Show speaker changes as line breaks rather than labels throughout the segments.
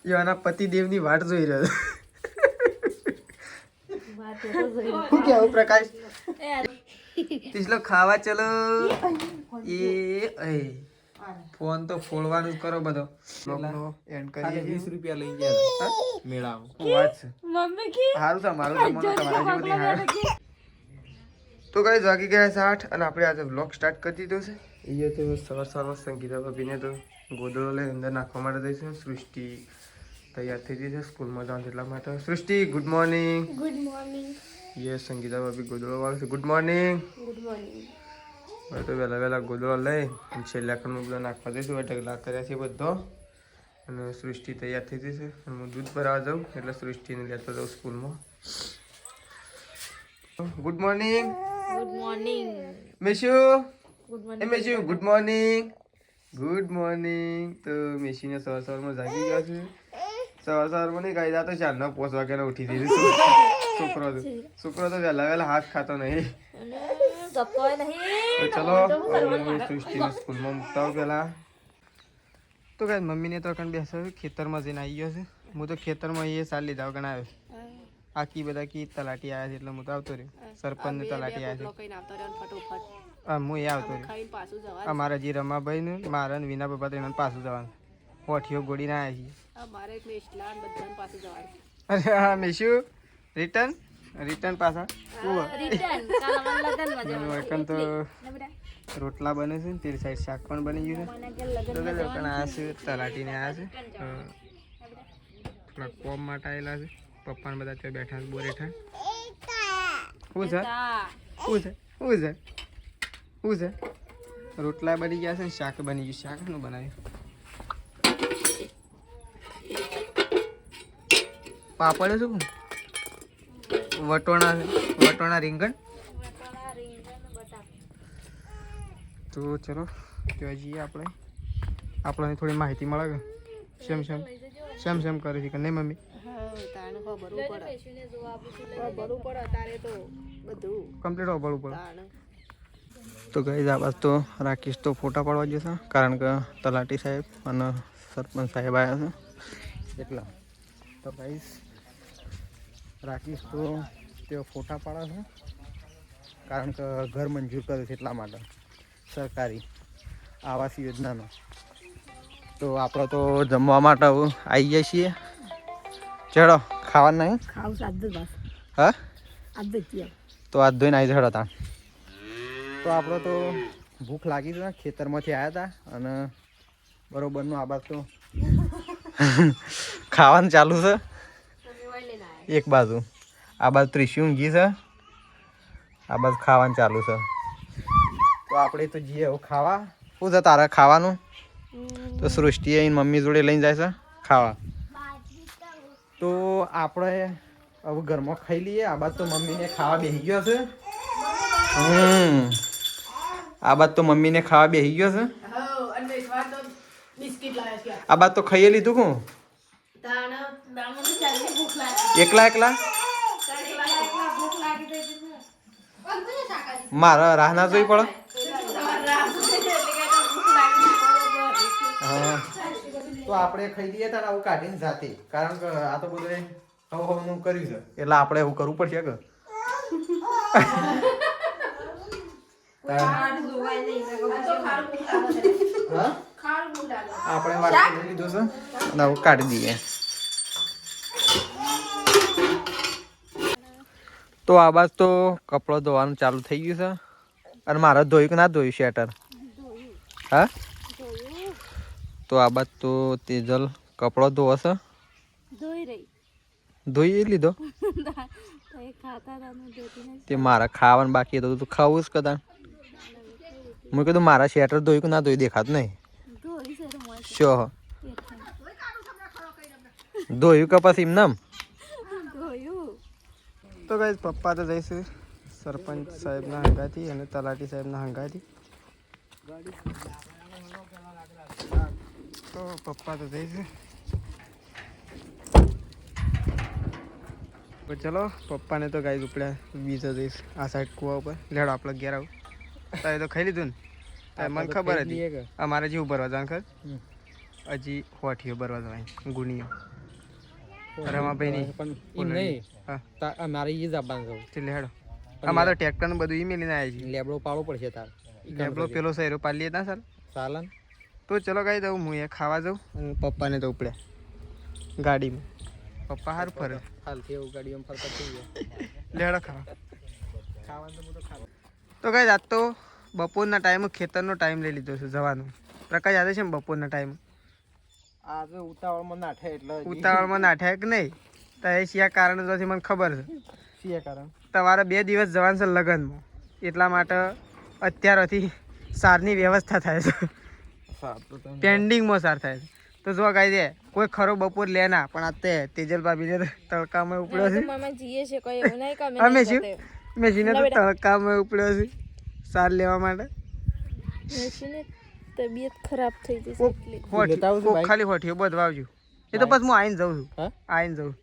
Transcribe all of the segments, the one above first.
એવાના પતિદેવની વાટ જોઈ રહ્યો. શું કેવું પ્રકાશ? તીસલો ખાવા ચલો. એ ફોન તો ફોડવાનું જ કરો બધો. એન્ડ કરીએ. 20 રૂપિયા લઈ ગયા મેળાઓ. વાત છે. મમ્મી કી હારું છે મારું તમારું તમારા જેવું હારું. તો ગાઈસ વાગી ગયા 8 અને આપણે આજે વ્લોગ સ્ટાર્ટ કરી દીધો છે. એ તો સવારમાં સંગીતા ભાભીને તો ગોદડો લઈ અંદર નાખવા માટે દઈશું. સૃષ્ટિ તૈયાર થઈ ગઈ છે સ્કૂલમાં જવાનું એટલા માટે. Srishti good morning. Good morning. Yes Sangeeta ભાભી ગોદડો વાળો છે. Good morning. Good morning. હવે તો વહેલા ગોદડો લઈ છેલ્લા ખંડમાં બધો નાખવા દઈશું. ઢગલા કર્યા છે બધો અને સૃષ્ટિ તૈયાર થઈ ગઈ છે. અને હું દૂધ ભરાવા જાઉં એટલે સૃષ્ટિને લેતો જાઉં સ્કૂલમાં. Good morning. Good morning Meshu. Good morning Meshu. Good morning. Good morning. તો મેશીને સવારમાં જાગી ગયા છે. સવારમાં નહીં કાયદા તો 4:05 વાગ્યાનો ઉઠી દીધી. છોકરો તો વહેલા હાથ ખાતો નહીં. ચલો સૃષ્ટિને સ્કૂલમાં મૂકતા હોઉં પેલા. તો કઈ મમ્મીને તો કણ બેસો ખેતરમાં જઈને આવી ગયો છે. હું તો ખેતરમાં એ સાલ લીધા વગર આવ્યો. આખી બધા કી તલાટી આવ્યા છે એટલે હું તો આવતો રહ્યો. સરપંચ તલાટી આવ્યા છે. હા હું એ આવતો રહ્યો. અમારા જે રમાભાઈ ને મારા વિના બાબા ત્રણ પાછું જવાનું. હોઠીઓ ગોળીને આવ્યા છીએ. અરે હા મેશુ રિટર્ન પાછા. તો રોટલા બને છે ને તે સાઈડ શાક પણ બની ગયું છે. તલાટીને આવ્યા છે થોડા કોમ માટે આવેલા છે. પપ્પા ને બધા ત્યાં બેઠા બોર હેઠા. શું છે રોટલા બની ગયા છે ને શાક બની ગયું. શાક નું બનાવ્યું પાપડ શું વટોણા રીંગણ. તો ચલો ત્યાં જઈએ આપણે થોડી માહિતી મળે કે શેમ કરે છે કે નહીં મમ્મી? કમ્પ્લીટ વાપરવું પડે. તો ગાઈઝ આ બાજુ તો રાકેશ તો ફોટા પાડવા જશે કારણ કે તલાટી સાહેબ અને સરપંચ સાહેબ આવ્યા છે એટલા. તો ગાઈઝ રાકેશ તો તેઓ ફોટા પાડે છે કારણ કે ઘર મંજૂર કરે છે એટલા માટે સરકારી આવાસ યોજનાનો. તો આપણે તો જમવા માટે આવી જાય છીએ. ચડો ખાવાનું નહીં હા તો આજ ધોઈને આવી ચડો તા. તો આપણે તો ભૂખ લાગી છે ખેતરમાંથી આવ્યા હતા અને બરોબરનું આ બાજુ તો ખાવાનું ચાલુ છે. એક બાજુ આ બાજુ ત્રીસી ઊંઘી છે. આ બાજુ ખાવાનું ચાલુ છે. તો આપણે તો જઈએ એવું ખાવા. શું છે તારે ખાવાનું? તો સૃષ્ટિ અહીં મમ્મી જોડે લઈને જાય છે ખાવા. તો આપણે હવે ઘરમાં ખાઈ લઈએ. આ બાદ તો મમ્મીને ખાવા બેસી ગયો છે. આ બાદ તો મમ્મીને ખાવા બેસી ગયો છે. આ બાદ તો ખાઈ લીધું કોણ એકલા મારા રાહ ના જોઈ પડે. હા તો આપણે ખાઈ લઈએ તારે આવું કાઢીને જાતે કારણ કે આ તો બધું હવાનું કર્યું છે એટલે આપણે એવું કરવું પડશે કે આપણે વાત કરી લીધો છે અને આવું કાઢી દઈએ. તો આ બાદ તો કપડો ધોવાનું ચાલુ થઈ ગયું છે અને મારે ધોયું કે ના ધોયું શેટર? હા તો આ બાદ તો તેજલ કપડો ધોવશે. ધોઈ લીધો તે મારા ખાવાનું બાકી હતું તો ખાવું જ કદા. મેં કીધું મારા શેટર ધોયું કે ના ધોયું દેખાતું નહીં. શું ધોયું કે પછી એમ નામ? તો ગાઈસ પપ્પા તો જઈશું સરપંચ સાહેબના હંગાથી અને તલાટી સાહેબના હંગાથી. તો પપ્પા તો જઈશું. તો ચલો પપ્પાને તો ગાઈસ ઉપડ્યા બીજો જઈશ આ સાઈડ કુવા ઉપર. લેડો આપણે ઘેર આવું. તારે તો ખાઈ લીધું ને? મને ખબર હતી અમારે જેવું ભરવા જવાનું ખર હજી હોઠીઓ ભરવા જવાય ગુણીઓ રમાભાઈ
નહીં મારે એ જ આપવાનું
એટલે હેડો અમારે ટ્રેક્ટર ને બધું ઈ મેલીને આવ્યા છે
લેબડો પાડવો પડશે તાર
લેબડો પેલો સહેરો પાડી લેતા સર
ચાલે
તો ચલો કઈ દઉં હું એ ખાવા જાઉં અને પપ્પાને તો ઉપડ્યા ગાડીમાં પપ્પા સારું ફરે
હાલથી એવું ગાડીમાં ફરતા થઈ ગયા
લેડો ખાવા તો કઈ આજ તો બપોરના ટાઈમે ખેતરનો ટાઈમ લઈ લીધો છે જવાનો પ્રકાશ આવે છે ને બપોરના ટાઈમ
આજે ઉતાવળમાં નાઠે એટલે
ઉતાવળમાં નાઠે કે નહીં તો એ શિયા કારણ તો મને ખબર છે
શિયા કારણ
તમારે 2 દિવસ જવાનું છે લગ્નમાં એટલા માટે અત્યારથી સારની વ્યવસ્થા થાય છે પેન્ડિંગમાં સાર થાય છે તો જો ગાઈ દે કોઈ ખરો બપોર લે ના પણ આ તેજલ ભાભીને તડકામાં ઉપડ્યો છે અમે શું મેસીને તો તડકામાં ઉપડ્યો છે સાર લેવા માટે
તબિયત ખરાબ થઈ જશે
ખાલી હોઠીઓ બધું આવજો એ તો પછી હું આવીને જાઉં છું આવીને જાઉં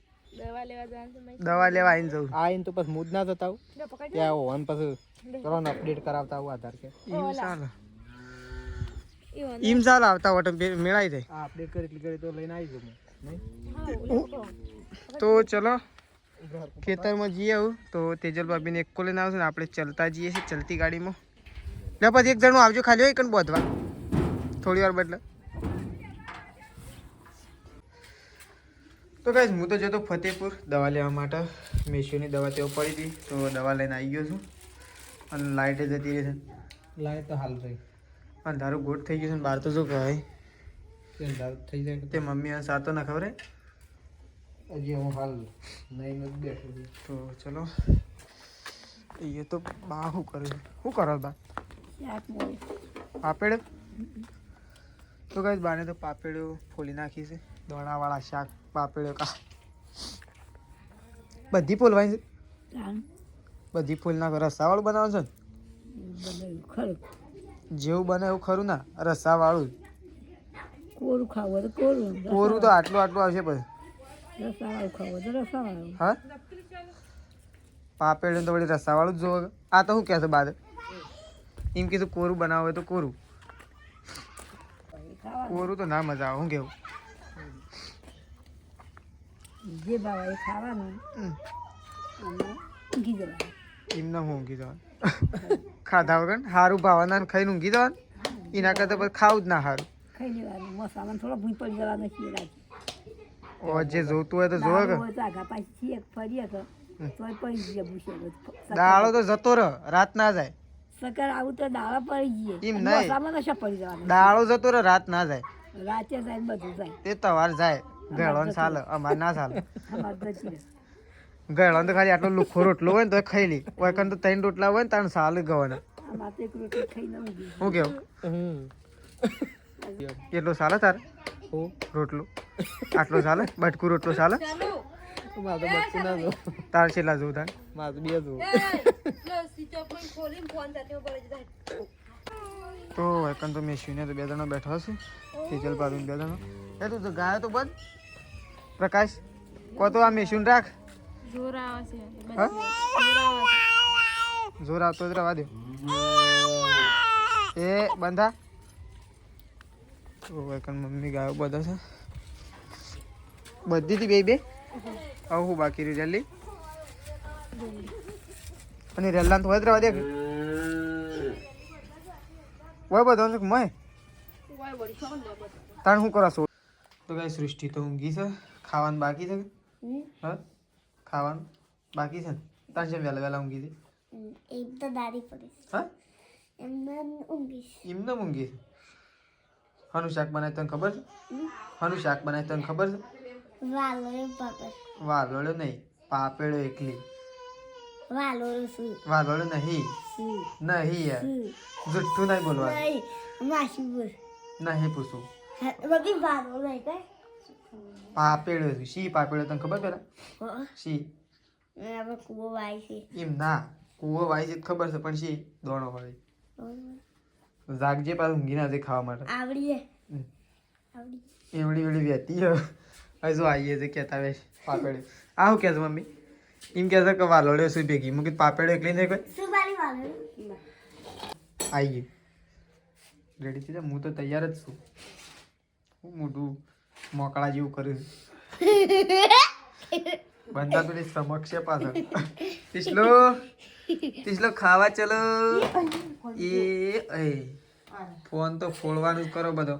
દવા લેવા આવીને જાઉં
આવીને તો પછી મૂડ ના જતા ત્યાં આવો અને પછી ચલો ને અપડેટ કરાવતા આવું આધાર કે
ઈમ ચાલ આવતા વટે મેળાઈ જાય
આ અપડેટ કરી એટલી કરી તો લઈને આવી જવું નહીં
તો ચલો ખેતરમાં જઈએ આવું તો તેજલ ભાભીને એક લઈને આવશે ને આપણે ચાલતા જઈએ છીએ ચલતી ગાડીમાં એટલે પછી એક જણું આવજો ખાલી હોય કણ બોધવા થોડી વાર બદલે તો ગાઈસ હું તો જતો ફતેપુર દવા લેવા માટે મેશોની દવા તેઓ પડી હતી તો દવા લઈને આવી ગયો છું અને લાઇટે જતી રહી છે
લાઈટ તો હાલ થઈ
અંધારું ગોટ થઈ ગયું છે ને બહાર તો શું કહેવાય
થઈ જાય
તે મમ્મી સાતો ના ખબર
હજી હું હાલ નહીં બેઠું
તો ચલો એ તો બા શું કરે શું કરો બા પાપેડ તો કઈ બાને તો પાપેડો ફોલી નાખી છે દોણાવાળા શાક પાપેડો કા બધી ફોલવાની છે બધી ફોલ નાખો રસાવાળું બનાવો છો ને જેવું બને એવું ખરું ના રસાવાળું
કોરું ખાવું તો કોરું
કોરું તો આટલું આટલું આવશે પછી
રસાવાળું ખાવું તો રસાવાળું
હા પાપેડ તો વળી રસાવાળું જ જોવો આ તો શું કહેશે બાદ એમ કીધું કોરું બનાવો હોય તો કોરું કોરું તો ના મજા આવે શું કેવું
જે ભાવે એ ખાવાનું ઊંઘી જવાનું
એમને હું ઊંઘી જવાનું ખાધા વગર સારું ભાવના ખાઈને ઊંઘી જવાનું એના કરતાં પછી ખાવું જ ના સારું
ખાઈ લેવાનું મસાલામાં થોડો ભૂઈ પડી જવાનો છીએ
ઓ જે જોતું હોય તો જોવે કે
આગા પાછી છીએ ફરીએ તો પડી જઈએ ભૂસે
દાળો તો જતો રહે રાત ના જાય
સકર આવું તો દાળો પડી જઈએ
એમ નહીં
મસાલામાં નશા પડી જવાનું
દાળો જતો રહે રાત ના જાય
રાતે જાય બધું જાય
તે તવાર જાય ગળો ને ચાલે અમારે ના ચાલે
અમારે તો છીએ
ગળો તો ખાલી આટલો લુખો રોટલો હોય ને તો ખાઈ લી હોય તો 3 રોટલા હોય ને તાણ ચાલે ગવાના
અમારે તો એક રોટલી ખાઈને ઊંઘી
શું કેવું એટલો ચાલે તારે રોટલો આટલો ચાલે બટકું રોટલો ચાલે
મારે તો બચતું ના જો
તાર છેલ્લા જોવું તાર
મારે તો બે જોવું
તો એકન તો મેં તો 2 જણા બેઠા હશે તેજલ ભાભી 2 જણા એ તું તો ગાય તો બંધ પ્રકાશ કો તો આ મેશીન રાખ
જોર આવે છે
હા જોર આવતો જ રવા દે એ બંધા તો એકન મમ્મી ગાયો બધા છે બધી થી બે આવું હું બાકી રહી જલ્દી અને રેલાન તો હોય જ રવા દે હોય બધો મય તાણ શું કરો છો તો કઈ સૃષ્ટિ તો ઊંઘી છે ખાવાનું બાકી છે હા ખાવાનું બાકી છે ને તાણ છે વહેલા વહેલા ઊંઘી છે
એક તો દારી પડી
હા
એમને ઊંઘી
એમને ઊંઘી છે હાનું શાક બનાય તને ખબર છે હાનું શાક બનાય તને ખબર છે વાલોળો નહીં પાપેડો એકલી વાલોળો નહીં નહીં યાર જુઠ્ઠું નહીં બોલવાનું નહીં પૂછું પાપેડો શી પાપેડો તને ખબર પેલા શી એમ ના કૂવો વાય છે ખબર છે પણ શી દોણો હોય જાગજે પાછું ઊંઘી ના ખાવા માટે એવડી એવડી વેતી હવે જો આવીએ છે કહેતા વેશ પાપેડે આ શું કહે છે મમ્મી એમ કહે છે કે વાલોડ્યો શું ભેગી મૂકી પાપેડો એકલી નહીં કોઈ આવી ગઈ રેડી થઈ જાય હું તો તૈયાર જ છું મોટું મોકળા જેવું કર્યું બંધા પેલી સમક્ષ છે પાછળ તીસલો ખાવા ચલો એ ફોન તો ફોડવાનું જ કરો બધો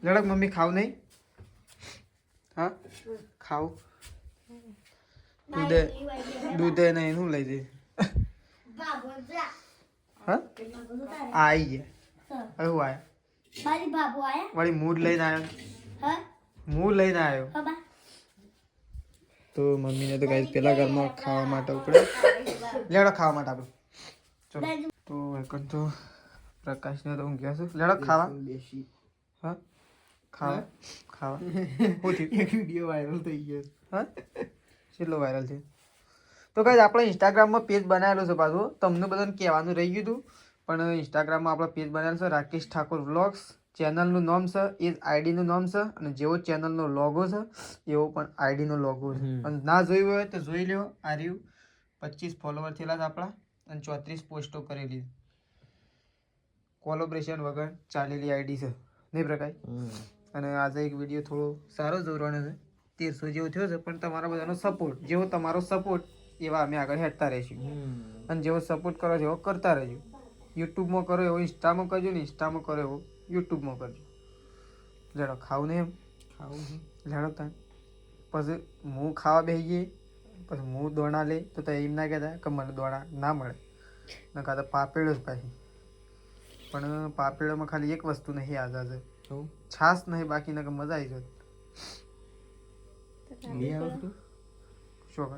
લડક મમ્મી ખાવ નહીં હા ખાવ દૂધે નહીં શું લઈ દે હા આવી ગયા હવે આયા વળી મૂડ લઈને આવ્યો તો મમ્મીને તો ગાઈસ પેલા ઘરમાં ખાવા માટે ઉપડે લેડો ખાવા માટે આપણે ચલો તો એકન તો પ્રકાશને તો હું ગયા છું લેડો ખાવા હા ખાવા શું થયું એક વિડીયો વાયરલ થઈ ગયો હા કેટલો વાયરલ છે તો ગાઈસ આપણે ઇન્સ્ટાગ્રામમાં પેજ બનાવેલું છે પાછું તમને બધાને કહેવાનું રહી ગયું હતું પણ ઇન્સ્ટાગ્રામમાં આપણો પેજ બનાવેલો છે રાકેશ ઠાકોર વ્લોગ્સ ચેનલનું નામ છે એ આઈડીનું નામ છે અને જેવો ચેનલનો લોગો છે એવો પણ આઈડીનો લોગો છે અને ના જોયું હોય તો જોઈ લ્યો આ રહ્યું 25 ફોલોવર થયેલા છે આપણા અને 34 પોસ્ટો કરેલી કોલોબ્રેશન વગર ચાલેલી આઈડી છે નહીં પ્રકાશ અને આજે એક વિડીયો થોડો સારો જોવાનો છે 1300 જેવો થયો છે પણ તમારા બધાનો સપોર્ટ જેવો તમારો સપોર્ટ એવા અમે આગળ હેઠતા રહીશું અને જેવો સપોર્ટ કરો એવો કરતા રહેજો યુટ્યુબમાં કરો એવો ઇન્સ્ટામાં કરજો ને ઇન્સ્ટામાં કરો એવો યુટ્યુબમાં કરજો લેડો ખાવું નહીં એમ ખાવું લેડો તાન પછી હું ખાવા બેસી ગઈ પછી હું દોણા લે તો એમ ના કહેતા કે મને દોણા ના મળે ન કાં તો પાપેડો જ પાછી પણ પાપેડામાં ખાલી એક વસ્તુ નહીં આજે છાસ નહીં બાકી ના મજા આવી જાય શું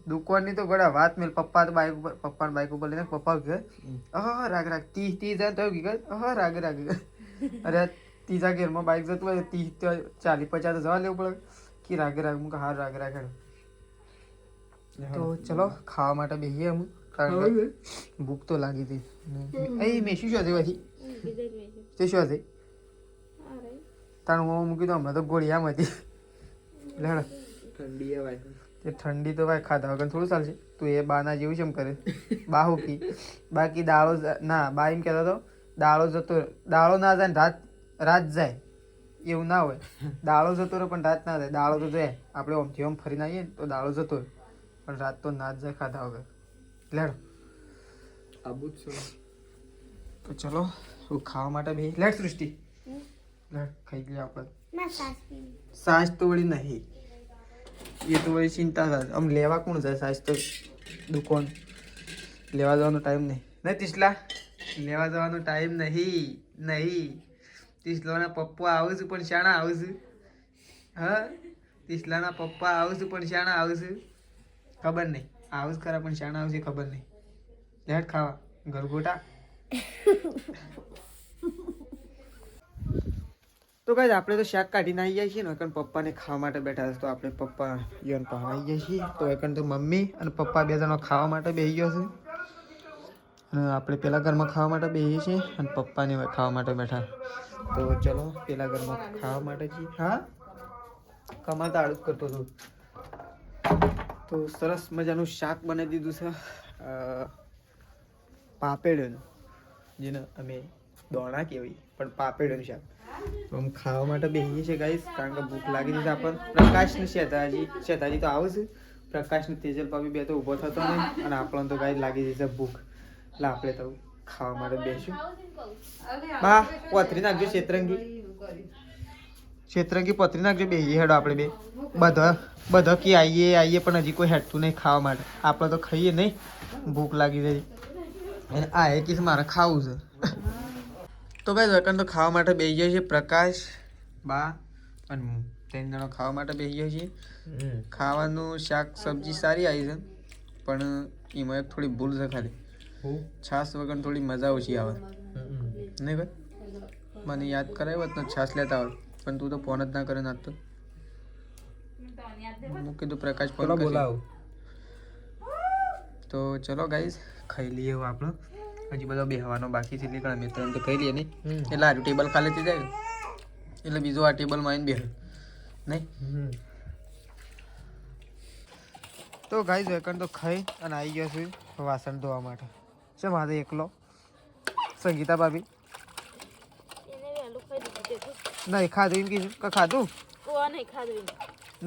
દુકાનની તો ગળા વાત મેલ પપ્પા તો પપ્પાને બાઈક ઉપર લઈને પપ્પા કહે રાગ 30 જાય તો રાગ અરે ત્રીજા ઘેરમાં બાઈક જતું હોય 30 40 50 જવા લેવું પડે કે રાગ મૂકે હાર રાગ તો ચલો ખાવા માટે બેસીએ અમુક કારણ કે ભૂખ તો લાગી હતી અહીં મેં શું છે પછી તે શું હતી તાણ હું મૂકી દઉં હમણાં તો ગોળીયામ હતી લેડ ઠંડી તો ભાઈ ખાધા વગર થોડું ચાલશે તું એ બાના જેવું છે એમ કરે બા હુકી બાકી દાળો ના બા એમ કહેતો હતો દાળો ના જાય ને રાત જાય એવું ના હોય દાળો જતો રહે પણ રાત ના જાય દાળો તો જાય આપણે ઓમથી ઓમ ફરીને આવીએ ને તો દાળો જતો હોય પણ રાત તો ના જ જાય ખાધા વગર લેડો તો ચલો હું ખાવા માટે બે લેટ સૃષ્ટિ લેટ ખાઈ ગયા આપણે સાસ તો વળી નહીં એ તો વળી ચિંતા થાય આમ લેવા કોણ જાય સાસ તો દુકાન લેવા જવાનો ટાઈમ નહીં તીસલા લેવા જવાનો ટાઈમ નહીં તીસલાના પપ્પા આવું છું પણ શાણા આવું છું હા તીસલાના પપ્પા આવું છું પણ શાણા આવું છું ખબર નહીં આવું જ ખરા પણ શાણા આવું છે ખબર નહીં લેટ ખાવા ગરગોટા તો ગાઈસ આપણે તો શાક કાઢીને આવી જાય છીએ ને એકન પપ્પાને ખાવા માટે બેઠા છે તો આપણે પપ્પા યોન પાસે આવી જાય છીએ તો એકન તો મમ્મી અને પપ્પા બે જણા ખાવા માટે બેસી ગયો છે અને આપણે પેલા ઘરમાં ખાવા માટે બેસીએ છીએ અને પપ્પાને ખાવા માટે બેઠા તો ચલો પેલા ઘરમાં ખાવા માટે છીએ હા કમાતા આડું જ કરતો હતો તો સરસ મજાનું શાક બનાવી દીધું છે પાપેડનું જેને અમે દોણા કહેવાય પણ પાપેડનું શાક તો આમ ખાવા માટે બેસીએ છીએ ગાઈસ કારણ કે ભૂખ લાગી છે આપણને પ્રકાશનું શેતાજી તો આવે છે પ્રકાશનું તેજલ પાપી બે તો ઊભો થતો નહીં અને આપણને તો ગાઈસ લાગી જશે ભૂખ એટલે આપણે તો ખાવા માટે બેસ્યું બા પથરી નાખજો શેતરંગી પથરી નાખજો બેસીએ હેડો આપણે બે બધા કે આવીએ પણ હજી કોઈ હેઠતું નહીં ખાવા માટે આપણે તો ખાઈએ નહીં ભૂખ લાગી જાય અને આ એ કે મારે ખાવું છે તો ભાઈ દોકન તો ખાવા માટે બેસી ગયો છે પ્રકાશ બા અને હું 3 જણા ખાવા માટે બેસી ગયો છીએ ખાવાનું શાક સબ્જી સારી આવી છે પણ એમાં એક થોડી ભૂલ છે ખાલી છાશ વગર થોડી મજા ઓછી આવે નહીં ભાઈ મને યાદ કરાવ્યો તો છાશ લેતા હોય પણ તું તો ફોન જ ના કરે ના તો હું કીધું પ્રકાશ ફોન બોલાવ તો ચલો ગાઈઝ ખાઈ લઈએ હવે આપણે હજી બધો બેહવાનો બાકી છે એટલે અમે ત્રણ તો ખાઈ લઈએ નહીં એટલે આ ટેબલ ખાલી થઈ જાય એટલે બીજું આ ટેબલમાં આવીને બેહ નહીં તો ગાઈઝ વેકન તો ખાઈ અને આવી ગયો છું વાસણ ધોવા માટે છે મારે એકલો
સંગીતા ભાભી નહીં ખાધું એમ કીધું કે ખાધું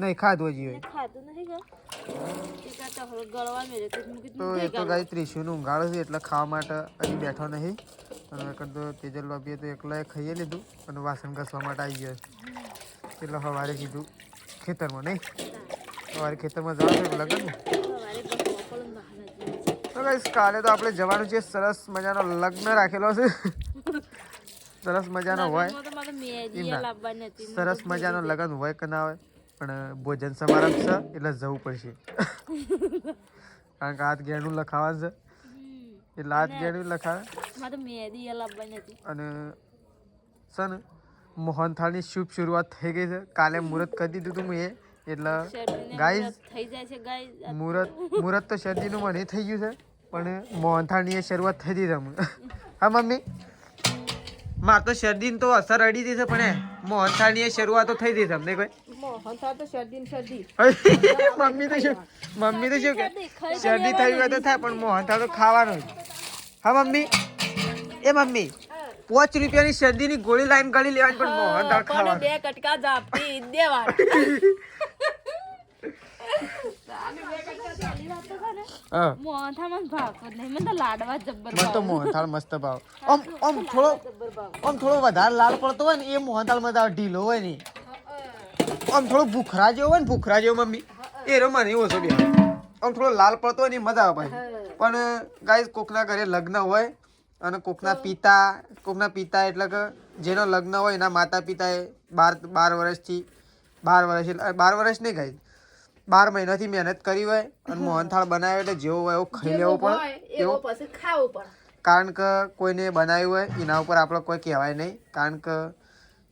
નહીં ખાધું હજી હોય તો એ તો ગાય ત્રીસું ઊંઘાડો છે એટલે ખાવા માટે હજી બેઠો નહીં અને તો તેજલ ભાભીએ તો એકલાએ ખાઈ લીધું અને વાસણ ઘસવા માટે આવી ગયો એટલે સવારે કીધું ખેતરમાં નહીં સવારે ખેતરમાં જવાનું છે લગન તો ગાઈસ કાલે તો આપણે જવાનું છે સરસ મજાનો લગ્ન રાખેલો છે સરસ મજાનો હોય સરસ મજાનો લગ્ન હોય કે ના હોય પણ ભોજન સમારંભ છે એટલે જવું પડશે કારણ કે હાથ ઘેરનું લખાવાનું છે એટલે હાથ ઘેરનું લખાવે અને છે ને મોહનથાળની શુભ શરૂઆત થઈ ગઈ છે કાલે મુહૂર્ત કરી દીધું હતું મેં એટલે ગાઈઝ મુહૂર્ત તો શરદીનું મને થઈ ગયું છે પણ મોહનથાળની શરૂઆત થઈ દીધી અમે હા મમ્મી માર તો શરદીની તો અસર અડી દીધી છે પણ મોહનથાળની શરૂઆત તો થઈ દીધી તમને કોઈ મમ્મી તો શું કે શરદી થઈ હોય તો થાય પણ મોહનથાળ તો ખાવાનું જ હા મમ્મી એ મમ્મી 5 રૂપિયાની શરદીની ગોળી લાઈન ગળી લેવાની પણ મોહનથાળ ખાવાનું 2 કટકા જાપી દેવા મોહનથાળ મસ્ત ભાવ આમ થોડો વધારે લાલ પડતો હોય ને એ મોહનથાળ મજા ઢીલો હોય ને આમ થોડો ભૂખરા જેવો હોય ને ભૂખરા જેવો મમ્મી એ મને ઓછો બે આમ થોડો લાલ પડતો હોય ને મજા આવે પણ ગાઈસ કોકના ઘરે લગ્ન હોય અને કોકના પિતા એટલે કે જેનો લગ્ન હોય એના માતા પિતાએ 12 વર્ષ નહીં ગાઈસ 12 મહિનાથી મહેનત કરી હોય અને મોહનથાળ બનાવ્યો એટલે જેવો હોય એવો ખાઈ લેવો પડે કારણ કે કોઈને બનાવ્યું હોય એના ઉપર આપણે કોઈ કહેવાય નહીં કારણ કે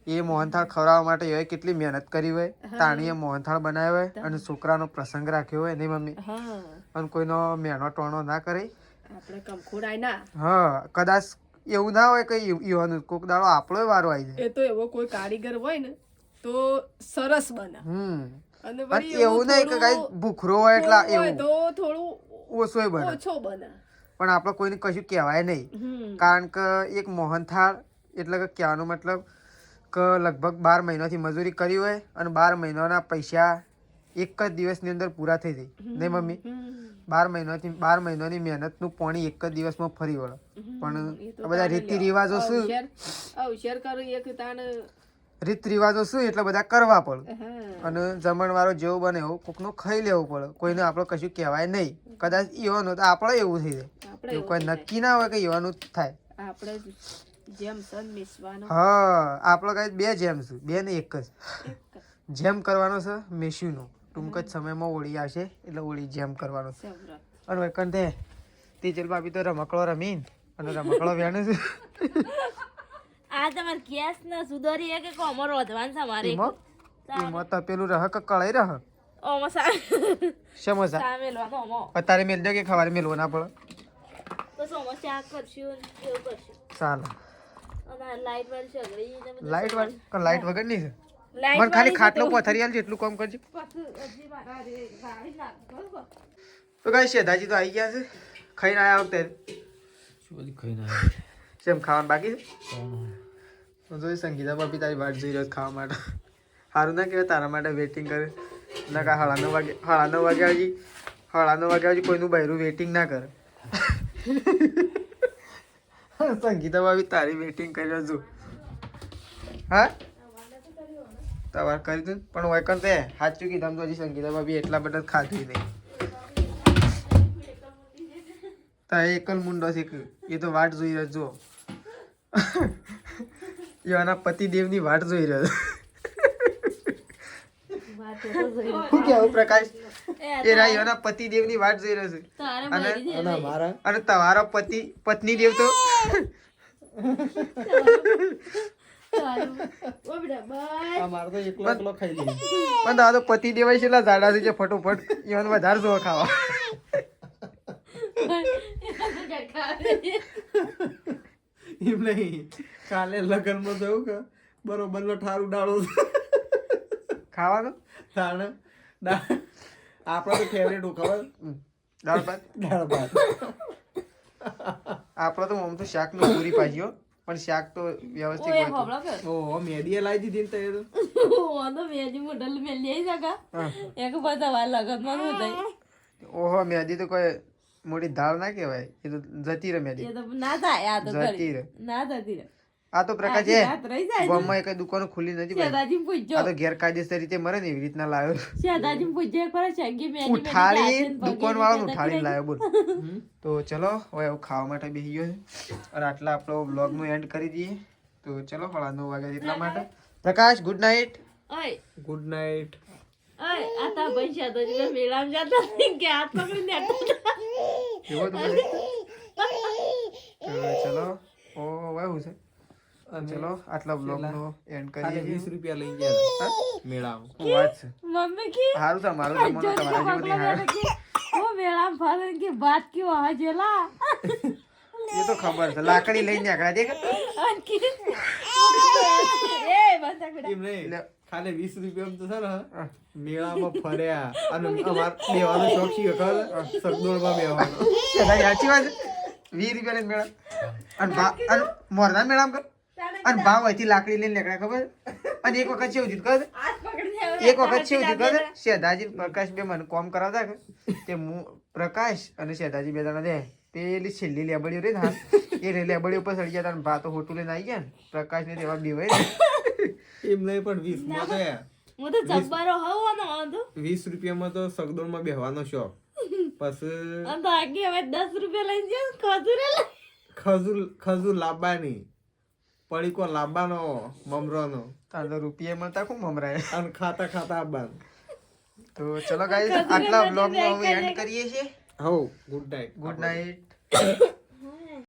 એ મોહનથાળ ખવડાવવા માટે એ કેટલી મહેનત કરી હોય તાણીએ મોહનથાળ બનાવ્યો હોય અને છોકરાનો પ્રસંગ રાખ્યો હોય નહીં મમ્મી અને કોઈનો મહેનો ટોણો ના કરે હા કદાચ એવું ના હોય કે યુવાનું કોક દાડો આપણો વારો આવી જાય
એ તો એવો કોઈ કારીગર હોય ને તો સરસ બને
અને એવું નહીં કે કઈ ભૂખરો હોય એટલે એવું
તો થોડું
ઓછો બને પણ આપણે કોઈને કશું કહેવાય નહીં કારણ કે એક મોહનથાળ એટલે કે કહેવાનો મતલબ કે લગભગ 12 મહિનાથી મજૂરી કરી હોય અને 12 મહિનાના પૈસા એક જ દિવસની અંદર પૂરા થઈ જાય નહીં મમ્મી 12 મહિનાની મહેનતનું પાણી એક જ દિવસમાં ફરી વળે પણ બધા રીતિ રિવાજો શું રીત રિવાજો શું એટલે બધા કરવા પડે અને જમણવારો જેવું બને એવું કોકનું ખાઈ લેવું પડે કોઈને આપણે કશું કહેવાય નહીં કદાચ ઈવાનું તો આપણે એવું થઈ જાય એવું કોઈ નક્કી ના હોય કે ઈવાનું થાય હા આપણે કઈ 2 જેમ છું 2 ને 1 જ જેમ કરવાનો છે મેસ્યુનો ટૂંક જ સમયમાં ઓળી આવશે એટલે ઓળી જેમ કરવાનો છે અને વૈકંઠે તેજલ ભાભી તો રમકડો રમીન અને રમકડો વેણે છે
આ તમાર ગેસ ના સુધારી કે કોમર વધવાન છે મારે
એમાં તપેલું રહ કે કળાઈ રહ
ઓમો
સમોસા
સામેલવાનો ઓમો
અત્યારે મેલ દે કે ખવારે મેલવો ના પડે
તો સમોસા કરશું કેવું કરશું
ચાલો
અને લાઈટ વાળી સગડી
લાઈટ વગર નહીં છે મને ખાલી ખાટલો પથરી આલ જેટલું કામ કરજો તો ગાઈસ શેધાજી તો આવી ગયા છે ખાઈને આયા વખતે સેમ ખાવાનું બાકી છે તો જોઈ સંગીતા ભાભી તારી વાટ જોઈ રહ્યો ખાવા માટે સારું ના કહેવાય તારા માટે વેઇટિંગ કરે ના કા 9:30 વાગ્યા હજી કોઈનું બહેરું વેઇટિંગ ના કરે સંગીતા ભાભી તારી વેઇટિંગ કરી રહ્યો છું હા તમારે કરી દઉં પણ વૈકન તે સાચું કીધું તો હજી સંગીતા ભાભી એટલા બધા ખાધી નહીં તારે એકલ મુંડો શીખ એ તો વાટ જોઈ રહ્યો જો એના પતિદેવની વાટ જોઈ રહ્યો શું કેવું પ્રકાશ એ એના પતિદેવની વાટ જોઈ રહ્યો છે અને તમારો પત્ની દેવ તો પણ તો પતિ દેવાય છે ઝાડા છે ફટોફટ ઈવન વધારે જો ખાવા
એમ નહીં કાલે લગનમાં જવું કે બરોબર નો ઠારું ડાળો
ખાવાનું
આપડે તો ફેવરેટ ખબર
દાળ ભાત આપણો તો આમ તો શાક નું પૂરી પાછી હો પણ શાક તો વ્યવસ્થિત
ઓય
હોય તો.
હોબળો કે
ઓહો મેડીએ લાવી દીધી ને તે તો
ઓનો મેજી મોડલ મેલી આઈ સકા
હા.
એક બધા વાર લગનમાં નું થઈ
ઓહો મેદી તો કોઈ મોટી દાળ ના કહેવાય એ તો જતી રહે મેદી
એ તો ના થાય આ તો
જતી
કરી
રહે.
ના થતી રે
આ તો પ્રકાશ
આખી
છે
રાત રહી જાય
ગામમાં કઈ દુકાનો ખુલ્લી નથી ભાઈ.
શેદાજી પૂછજો
આ તો ગેરકાયદેસર રીતે મરે ને એવી રીતના લાવ્યો
શેદાજી પૂછજો એક વાર શંગી મેજી
ઉઠાડી દુકાન વાળો ઉઠાડીને લાવ્યો બોલ. તો ચલો હવે હું ખાવા માટે બેસી ગયો છે અને આટલા આપણો બ્લોગ નું એન્ડ કરી દઈએ. તો ચલો હળા 9 વાગ્યા એટલા માટે પ્રકાશ ગુડ નાઇટ.
ઓય
ગુડ નાઇટ.
ઓય આ તા ભાઈ શેદાજી મેળામ જતા કે હાથ પકડીને નેટા
એવો તો બધે. તો ચલો ઓ વાયું છે
અને
ચલો આટલા બ્લોગ નો એન્ડ
ખાલી
કરીએ
20 રૂપિયા લઈ ગયા મેળામાં.
શું વાત છે
મમ્મી કી
સારું છે મારું જમવાનું તમારા જેવું નહીં હારું.
ઓ મેળામ ફરે કે બાત ક્યો હાજેલા
એ તો ખબર છે લાકડી લઈને નીકળ્યા દેખ.
અંકી એ બસ આ
એમ નહીં
લે.
ખાલી 20 રૂપિયામાં તો છે ને મેળામાં ફર્યા અને અમાર બેવાનો શોખ છે ખબર સગદોળમાં બેવાનો.
સદાય સાચી વાત છે 20 રૂપિયા લઈને મેળા અને મોરના મેળામ કર અને ભાવ અહીંથી લાકડી લઈને નીકળ્યા ખબર. અને એક વખત કેવું થયું ખબર
હાથ પકડીને
એક વખત કેવું થયું ખબર શેધાજી પ્રકાશ બે મને કોમ કરાવતા કે તે હું પ્રકાશ અને શેધાજી બે જણા દે પેલી છેલ્લી લેબડીઓ રહી ને હા, એ લેબડી ઉપર ચડી ગયા હતા અને ભા તો હોટું લઈને આવી ગયા ને પ્રકાશ ને તેવા બીવાય ને.
એમ નહીં પણ 20 માં તો યાર
હું તો જબ્બારો હોવાનો વાંધો
20 રૂપિયામાં તો સગદોળમાં બેહવાનો શોખ. પછી
અને તો આગે હવે 10 રૂપિયા લઈને જાય ખજૂરે લઈ
ખજૂર લાવવાની પડીકો લાવવાનો મમરાનો
તાર તો રૂપિયા મળતા ખૂબ મમરાય.
અને ખાતા ખાતા આવવાનું.
તો ચલો ગાઈસ આટલા બ્લોગ નો અમે એન્ડ કરીએ છીએ.
હો ગુડ નાઇટ.
Good night.